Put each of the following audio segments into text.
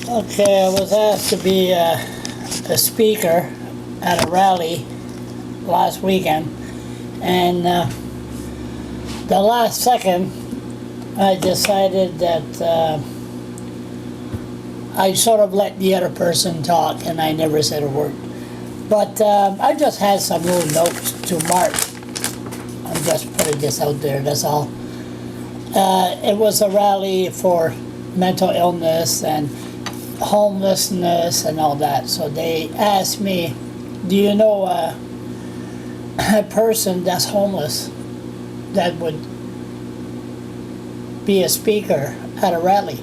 Okay, I was asked to be a speaker at a rally last weekend, and the last second I decided that I sort of let the other person talk and I never said a word. But I just had some little notes to mark. I'm just putting this out there, that's all. It was a rally for mental illness and homelessness and all that. So they asked me, do you know a person that's homeless that would be a speaker at a rally?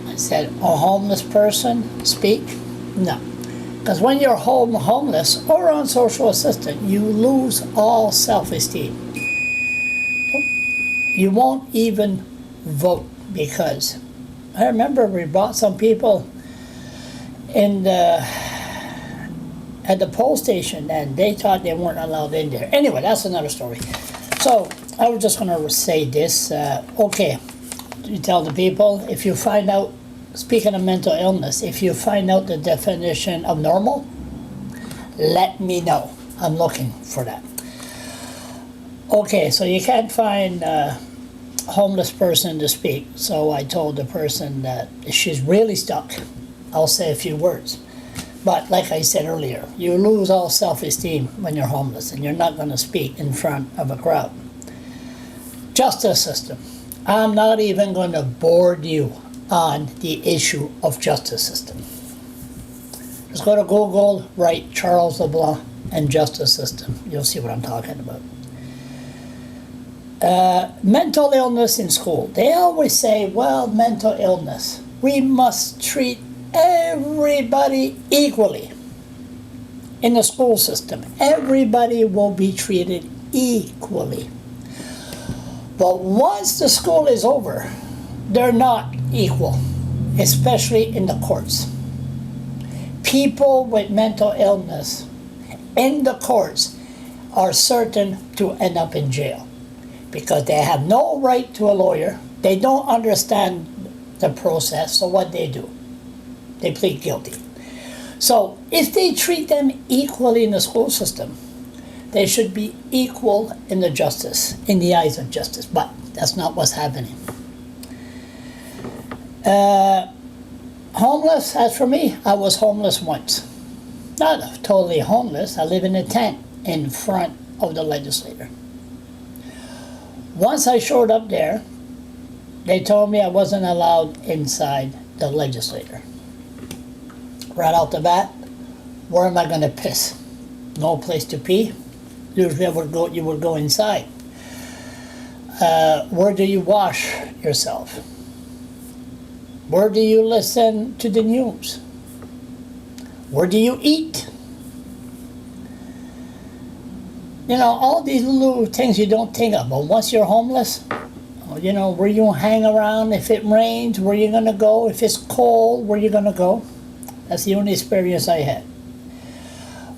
I said, a homeless person speak? No. Because when you're homeless or on social assistance, you lose all self-esteem. You won't even vote, because I remember we brought some people in at the poll station and they thought they weren't allowed in there. Anyway, that's another story. So I was just going to say this. Okay, you tell the people, if you find out, speaking of mental illness, if you find out the definition of normal, let me know. I'm looking for that. Okay, so you can't find a homeless person to speak. So I told the person that if she's really stuck, I'll say a few words. But like I said earlier, you lose all self-esteem when you're homeless and you're not going to speak in front of a crowd. Justice system. I'm not even going to bore you on the issue of justice system. Just go to Google, write Charles LeBlanc and justice system. You'll see what I'm talking about. Mental illness in school. They always say, well, mental illness, we must treat everybody equally in the school system. Everybody will be treated equally. But once the school is over, they're not equal, especially in the courts. People with mental illness in the courts are certain to end up in jail because they have no right to a lawyer. They don't understand the process, so what they do? They plead guilty. So if they treat them equally in the school system, they should be equal in the justice, in the eyes of justice, but that's not what's happening. Homeless, as for me, I was homeless once. Not totally homeless, I live in a tent in front of the legislature. Once I showed up there, they told me I wasn't allowed inside the legislature. Right out the bat, where am I going to piss? No place to pee. Usually you would go inside. Where do you wash yourself? Where do you listen to the news? Where do you eat? You know, all these little things you don't think of. But once you're homeless, you know, where you hang around, if it rains, where you going to go? If it's cold, where you going to go? That's the only experience I had.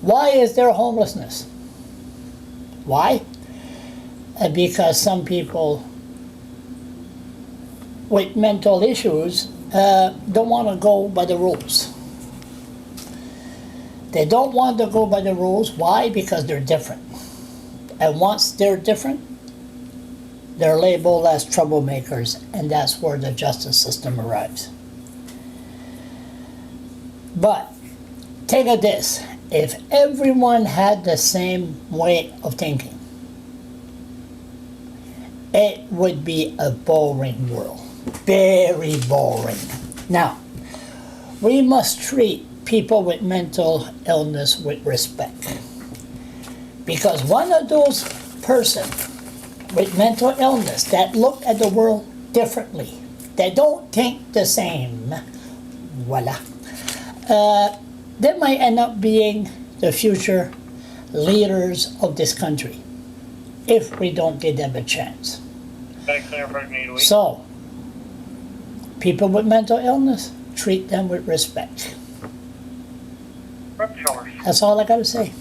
Why is there homelessness? Why? Because some people with mental issues don't want to go by the rules. They don't want to go by the rules. Why? Because they're different. And once they're different, they're labeled as troublemakers, and that's where the justice system arrives. But think of this. If everyone had the same way of thinking, it would be a boring world. Very boring. Now, we must treat people with mental illness with respect. Because one of those persons with mental illness that look at the world differently, they don't think the same, voila, they might end up being the future leaders of this country if we don't give them a chance. So, people with mental illness, treat them with respect. That's all I got to say.